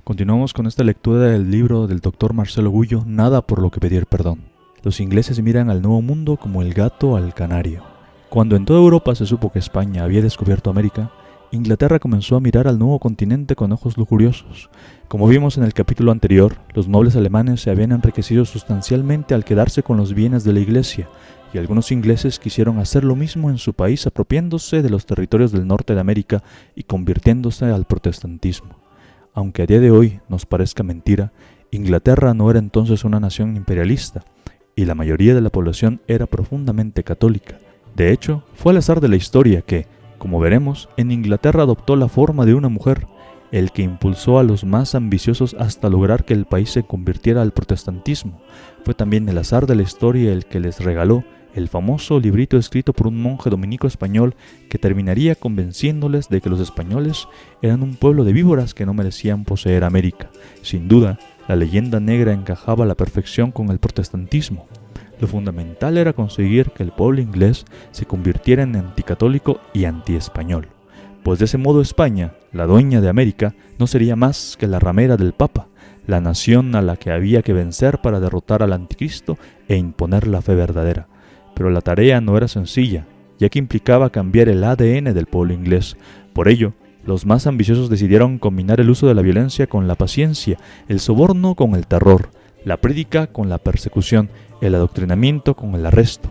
Continuamos con esta lectura del libro del Dr. Marcelo Gullo, Nada por lo que pedir perdón. Los ingleses miran al Nuevo Mundo como el gato al canario. Cuando en toda Europa se supo que España había descubierto América, Inglaterra comenzó a mirar al nuevo continente con ojos lujuriosos. Como vimos en el capítulo anterior, los nobles alemanes se habían enriquecido sustancialmente al quedarse con los bienes de la Iglesia, y algunos ingleses quisieron hacer lo mismo en su país apropiándose de los territorios del norte de América y convirtiéndose al protestantismo. Aunque a día de hoy nos parezca mentira, Inglaterra no era entonces una nación imperialista, y la mayoría de la población era profundamente católica. De hecho, fue al azar de la historia que, como veremos, en Inglaterra adoptó la forma de una mujer, el que impulsó a los más ambiciosos hasta lograr que el país se convirtiera al protestantismo. Fue también el azar de la historia el que les regaló el famoso librito escrito por un monje dominico español que terminaría convenciéndoles de que los españoles eran un pueblo de víboras que no merecían poseer América. Sin duda, la leyenda negra encajaba a la perfección con el protestantismo. Lo fundamental era conseguir que el pueblo inglés se convirtiera en anticatólico y antiespañol, pues de ese modo España, la dueña de América, no sería más que la ramera del Papa, la nación a la que había que vencer para derrotar al anticristo e imponer la fe verdadera. Pero la tarea no era sencilla, ya que implicaba cambiar el ADN del pueblo inglés. Por ello, los más ambiciosos decidieron combinar el uso de la violencia con la paciencia, el soborno con el terror, la prédica con la persecución, el adoctrinamiento con el arresto,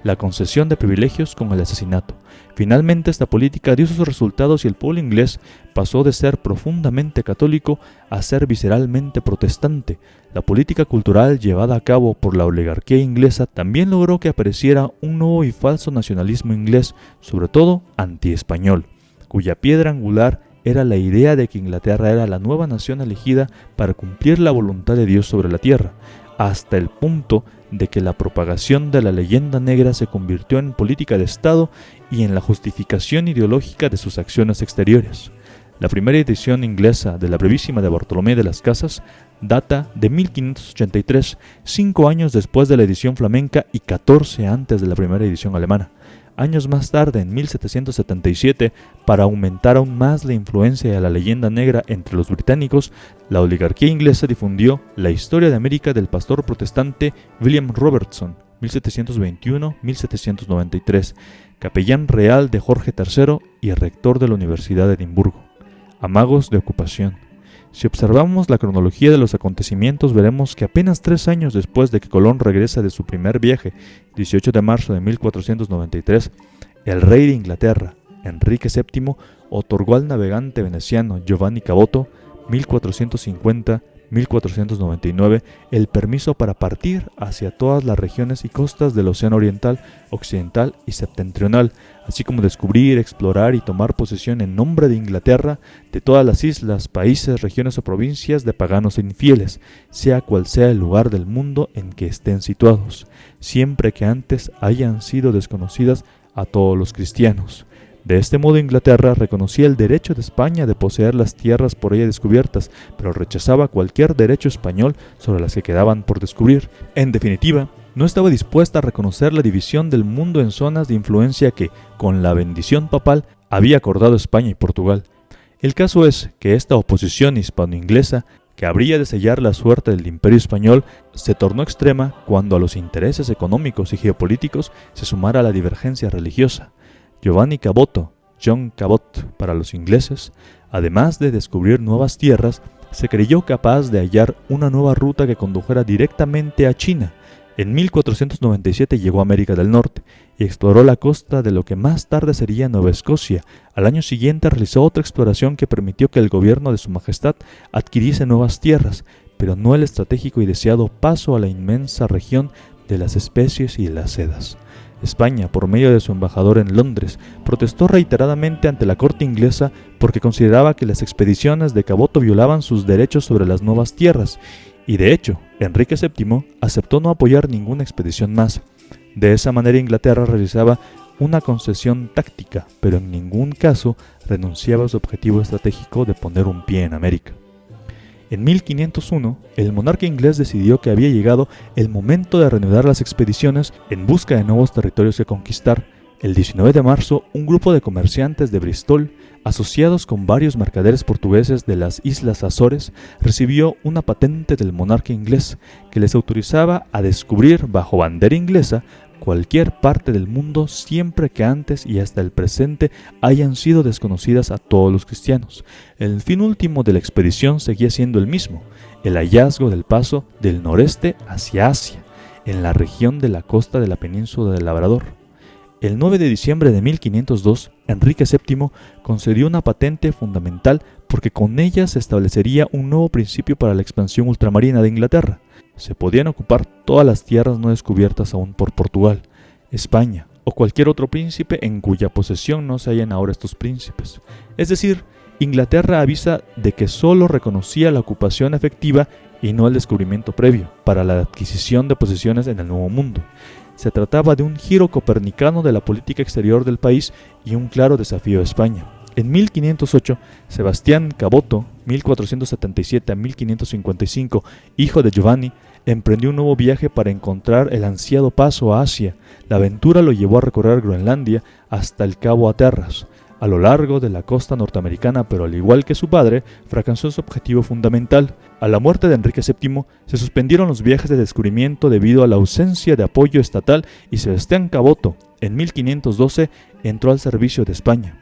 la concesión de privilegios con el asesinato. Finalmente esta política dio sus resultados y el pueblo inglés pasó de ser profundamente católico a ser visceralmente protestante. La política cultural llevada a cabo por la oligarquía inglesa también logró que apareciera un nuevo y falso nacionalismo inglés, sobre todo antiespañol, cuya piedra angular era la idea de que Inglaterra era la nueva nación elegida para cumplir la voluntad de Dios sobre la tierra, hasta el punto de que la propagación de la leyenda negra se convirtió en política de Estado y en la justificación ideológica de sus acciones exteriores. La primera edición inglesa de la Brevísima de Bartolomé de las Casas data de 1583, 5 años después de la edición flamenca y 14 antes de la primera edición alemana. Años más tarde, en 1777, para aumentar aún más la influencia de la leyenda negra entre los británicos, la oligarquía inglesa difundió La historia de América del pastor protestante William Robertson, 1721-1793, capellán real de Jorge III y rector de la Universidad de Edimburgo. Amagos de ocupación. Si observamos la cronología de los acontecimientos, veremos que apenas 3 años después de que Colón regresa de su primer viaje, 18 de marzo de 1493, el rey de Inglaterra, Enrique VII, otorgó al navegante veneciano Giovanni Caboto, 1450-1499, el permiso para partir hacia todas las regiones y costas del Océano Oriental, Occidental y Septentrional, así como descubrir, explorar y tomar posesión en nombre de Inglaterra de todas las islas, países, regiones o provincias de paganos e infieles, sea cual sea el lugar del mundo en que estén situados, siempre que antes hayan sido desconocidas a todos los cristianos. De este modo Inglaterra reconocía el derecho de España de poseer las tierras por ella descubiertas, pero rechazaba cualquier derecho español sobre las que quedaban por descubrir. En definitiva, no estaba dispuesta a reconocer la división del mundo en zonas de influencia que, con la bendición papal, había acordado España y Portugal. El caso es que esta oposición hispano-inglesa, que habría de sellar la suerte del Imperio Español, se tornó extrema cuando a los intereses económicos y geopolíticos se sumara la divergencia religiosa. Giovanni Caboto, John Cabot para los ingleses, además de descubrir nuevas tierras, se creyó capaz de hallar una nueva ruta que condujera directamente a China. En 1497 llegó a América del Norte y exploró la costa de lo que más tarde sería Nueva Escocia. Al año siguiente realizó otra exploración que permitió que el gobierno de Su Majestad adquiriese nuevas tierras, pero no el estratégico y deseado paso a la inmensa región de las especies y las sedas. España, por medio de su embajador en Londres, protestó reiteradamente ante la corte inglesa porque consideraba que las expediciones de Caboto violaban sus derechos sobre las nuevas tierras, y de hecho, Enrique VII aceptó no apoyar ninguna expedición más. De esa manera Inglaterra realizaba una concesión táctica, pero en ningún caso renunciaba a su objetivo estratégico de poner un pie en América. En 1501, el monarca inglés decidió que había llegado el momento de reanudar las expediciones en busca de nuevos territorios que conquistar. El 19 de marzo, un grupo de comerciantes de Bristol, asociados con varios mercaderes portugueses de las Islas Azores, recibió una patente del monarca inglés que les autorizaba a descubrir bajo bandera inglesa cualquier parte del mundo siempre que antes y hasta el presente hayan sido desconocidas a todos los cristianos. El fin último de la expedición seguía siendo el mismo, el hallazgo del paso del noreste hacia Asia, en la región de la costa de la península del Labrador. El 9 de diciembre de 1502, Enrique VII concedió una patente fundamental porque con ella se establecería un nuevo principio para la expansión ultramarina de Inglaterra. Se podían ocupar todas las tierras no descubiertas aún por Portugal, España o cualquier otro príncipe en cuya posesión no se hallan ahora estos príncipes. Es decir, Inglaterra avisa de que solo reconocía la ocupación efectiva y no el descubrimiento previo para la adquisición de posesiones en el Nuevo Mundo. Se trataba de un giro copernicano de la política exterior del país y un claro desafío a España. En 1508, Sebastián Caboto, 1477 a 1555, hijo de Giovanni, emprendió un nuevo viaje para encontrar el ansiado paso a Asia. La aventura lo llevó a recorrer Groenlandia hasta el Cabo Hatteras, a lo largo de la costa norteamericana, pero al igual que su padre, fracasó su objetivo fundamental. A la muerte de Enrique VII, se suspendieron los viajes de descubrimiento debido a la ausencia de apoyo estatal y Sebastián Caboto, en 1512, entró al servicio de España.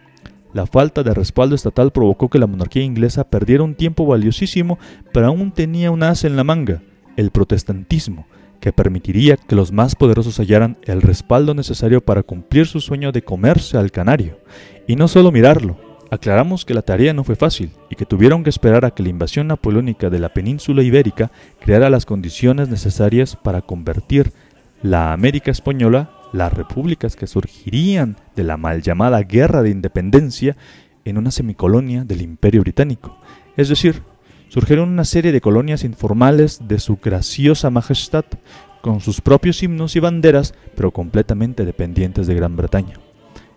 La falta de respaldo estatal provocó que la monarquía inglesa perdiera un tiempo valiosísimo, pero aún tenía un as en la manga, el protestantismo, que permitiría que los más poderosos hallaran el respaldo necesario para cumplir su sueño de comerse al canario. Y no solo mirarlo, aclaramos que la tarea no fue fácil y que tuvieron que esperar a que la invasión napoleónica de la península ibérica creara las condiciones necesarias para convertir la América española, las repúblicas que surgirían de la mal llamada Guerra de Independencia, en una semicolonia del Imperio Británico. Es decir, surgieron una serie de colonias informales de su graciosa majestad, con sus propios himnos y banderas, pero completamente dependientes de Gran Bretaña.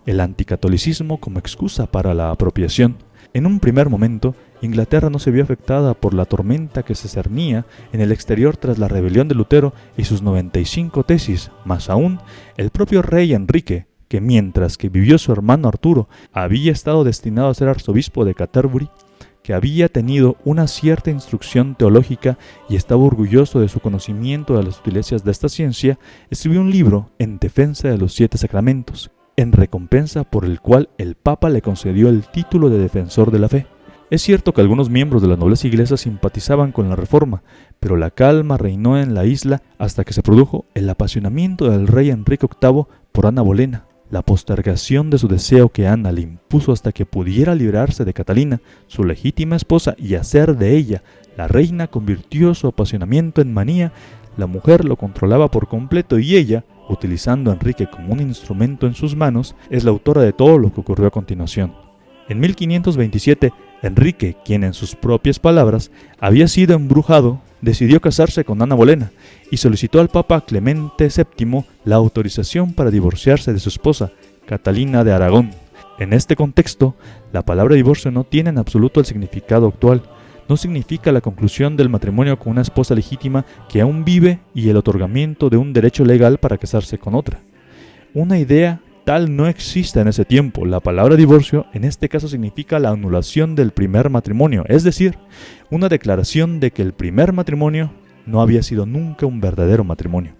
El anticatolicismo como excusa para la apropiación. En un primer momento, Inglaterra no se vio afectada por la tormenta que se cernía en el exterior tras la rebelión de Lutero y sus 95 tesis, más aún, el propio rey Enrique, que mientras que vivió su hermano Arturo, había estado destinado a ser arzobispo de Canterbury, que había tenido una cierta instrucción teológica y estaba orgulloso de su conocimiento de las sutilezas de esta ciencia, escribió un libro en defensa de los 7 sacramentos, en recompensa por el cual el Papa le concedió el título de defensor de la fe. Es cierto que algunos miembros de la nobleza inglesa simpatizaban con la reforma, pero la calma reinó en la isla hasta que se produjo el apasionamiento del rey Enrique VIII por Ana Bolena, la postergación de su deseo que Ana le impuso hasta que pudiera librarse de Catalina, su legítima esposa, y hacer de ella la reina convirtió su apasionamiento en manía. La mujer lo controlaba por completo y ella, utilizando a Enrique como un instrumento en sus manos, es la autora de todo lo que ocurrió a continuación. En 1527, Enrique, quien en sus propias palabras había sido embrujado, decidió casarse con Ana Bolena y solicitó al Papa Clemente VII la autorización para divorciarse de su esposa, Catalina de Aragón. En este contexto, la palabra divorcio no tiene en absoluto el significado actual. No significa la conclusión del matrimonio con una esposa legítima que aún vive y el otorgamiento de un derecho legal para casarse con otra. Una idea tal no existe en ese tiempo. La palabra divorcio en este caso significa la anulación del primer matrimonio, es decir, una declaración de que el primer matrimonio no había sido nunca un verdadero matrimonio.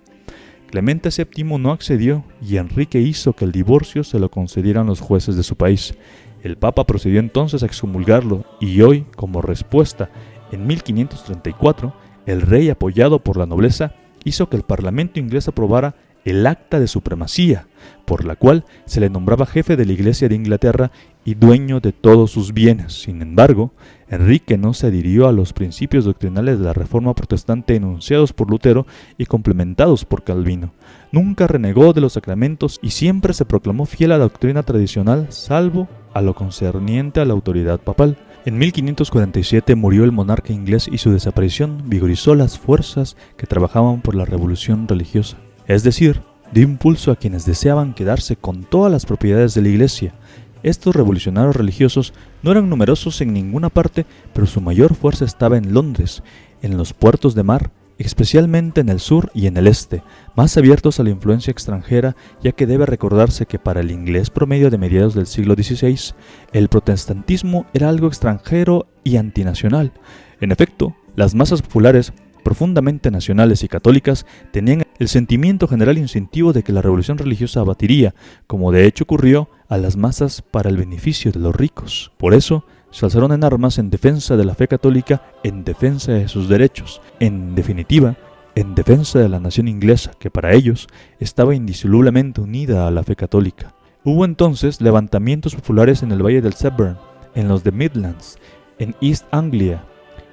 Clemente VII no accedió y Enrique hizo que el divorcio se lo concedieran los jueces de su país. El Papa procedió entonces a excomulgarlo y hoy, como respuesta, en 1534, el rey, apoyado por la nobleza, hizo que el Parlamento inglés aprobara el Acta de Supremacía, por la cual se le nombraba jefe de la Iglesia de Inglaterra y dueño de todos sus bienes. Sin embargo, Enrique no se adhirió a los principios doctrinales de la Reforma protestante enunciados por Lutero y complementados por Calvino. Nunca renegó de los sacramentos y siempre se proclamó fiel a la doctrina tradicional, salvo a lo concerniente a la autoridad papal. En 1547 murió el monarca inglés y su desaparición vigorizó las fuerzas que trabajaban por la revolución religiosa. Es decir, dio impulso a quienes deseaban quedarse con todas las propiedades de la Iglesia. Estos revolucionarios religiosos no eran numerosos en ninguna parte, pero su mayor fuerza estaba en Londres, en los puertos de mar especialmente en el sur y en el este, más abiertos a la influencia extranjera, ya que debe recordarse que para el inglés promedio de mediados del siglo XVI, el protestantismo era algo extranjero y antinacional. En efecto, las masas populares, profundamente nacionales y católicas, tenían el sentimiento general instintivo de que la revolución religiosa abatiría, como de hecho ocurrió, a las masas para el beneficio de los ricos. Por eso, se alzaron en armas en defensa de la fe católica, en defensa de sus derechos, en definitiva, en defensa de la nación inglesa, que para ellos estaba indisolublemente unida a la fe católica. Hubo entonces levantamientos populares en el valle del Severn, en los de Midlands, en East Anglia,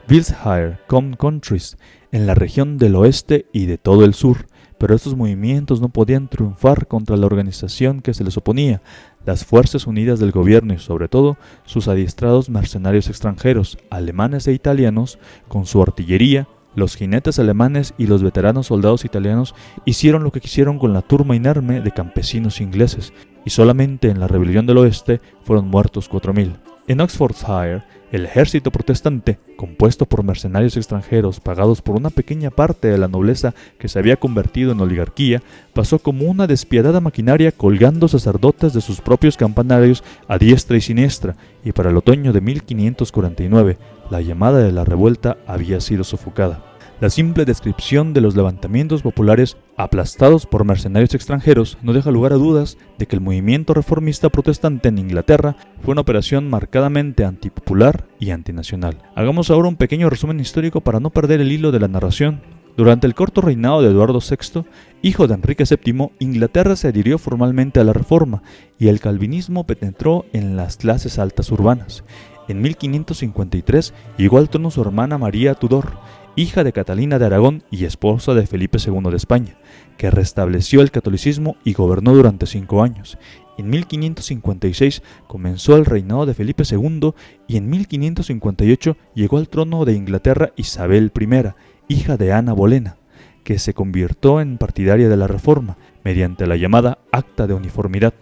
Wiltshire, Combe Countries, en la región del oeste y de todo el sur, pero estos movimientos no podían triunfar contra la organización que se les oponía, las fuerzas unidas del gobierno y sobre todo sus adiestrados mercenarios extranjeros, alemanes e italianos, con su artillería. Los jinetes alemanes y los veteranos soldados italianos hicieron lo que quisieron con la turba inerme de campesinos ingleses, y solamente en la rebelión del oeste fueron muertos 4.000. En Oxfordshire, el ejército protestante, compuesto por mercenarios extranjeros pagados por una pequeña parte de la nobleza que se había convertido en oligarquía, pasó como una despiadada maquinaria colgando sacerdotes de sus propios campanarios a diestra y siniestra, y para el otoño de 1549, la llamada de la revuelta había sido sofocada. La simple descripción de los levantamientos populares aplastados por mercenarios extranjeros no deja lugar a dudas de que el movimiento reformista protestante en Inglaterra fue una operación marcadamente antipopular y antinacional. Hagamos ahora un pequeño resumen histórico para no perder el hilo de la narración. Durante el corto reinado de Eduardo VI, hijo de Enrique VII, Inglaterra se adhirió formalmente a la Reforma y el calvinismo penetró en las clases altas urbanas. En 1553 llegó al trono su hermana María Tudor, hija de Catalina de Aragón y esposa de Felipe II de España, que restableció el catolicismo y gobernó durante 5 años. En 1556 comenzó el reinado de Felipe II y en 1558 llegó al trono de Inglaterra Isabel I, hija de Ana Bolena, que se convirtió en partidaria de la Reforma mediante la llamada Acta de Uniformidad.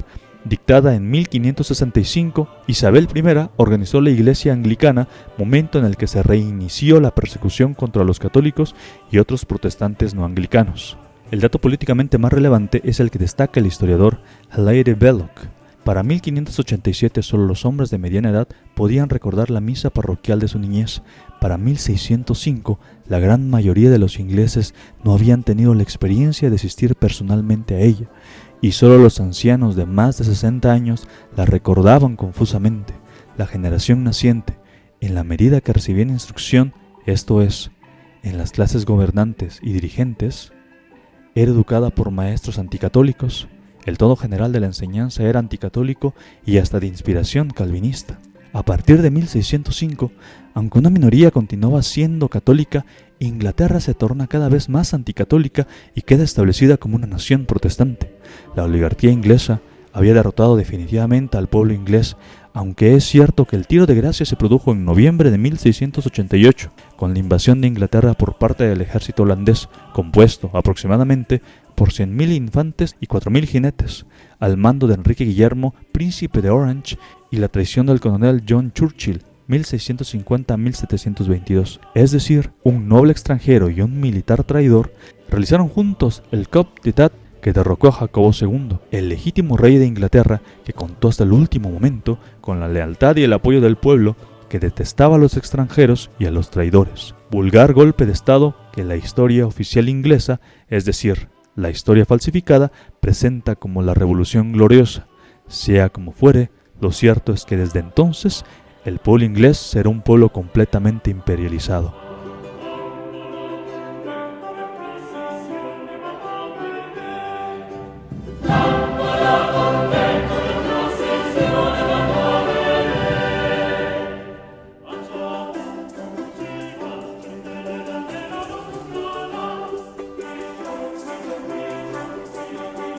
Dictada en 1565, Isabel I organizó la Iglesia Anglicana, momento en el que se reinició la persecución contra los católicos y otros protestantes no anglicanos. El dato políticamente más relevante es el que destaca el historiador Hilaire Belloc. Para 1587 solo los hombres de mediana edad podían recordar la misa parroquial de su niñez. Para 1605, la gran mayoría de los ingleses no habían tenido la experiencia de asistir personalmente a ella, y solo los ancianos de más de 60 años la recordaban confusamente. La generación naciente, en la medida que recibían instrucción, esto es, en las clases gobernantes y dirigentes, era educada por maestros anticatólicos. El tono general de la enseñanza era anticatólico y hasta de inspiración calvinista. A partir de 1605, aunque una minoría continuaba siendo católica, Inglaterra se torna cada vez más anticatólica y queda establecida como una nación protestante. La oligarquía inglesa había derrotado definitivamente al pueblo inglés, aunque es cierto que el tiro de gracia se produjo en noviembre de 1688, con la invasión de Inglaterra por parte del ejército holandés, compuesto aproximadamente por 100.000 infantes y 4.000 jinetes, al mando de Enrique Guillermo, príncipe de Orange, y la traición del coronel John Churchill, 1650-1722, es decir, un noble extranjero y un militar traidor, realizaron juntos el coup d'état que derrocó a Jacobo II, el legítimo rey de Inglaterra que contó hasta el último momento con la lealtad y el apoyo del pueblo, que detestaba a los extranjeros y a los traidores. Vulgar golpe de Estado que la historia oficial inglesa, es decir, la historia falsificada, presenta como la Revolución Gloriosa. Sea como fuere, lo cierto es que desde entonces el pueblo inglés será un pueblo completamente imperializado.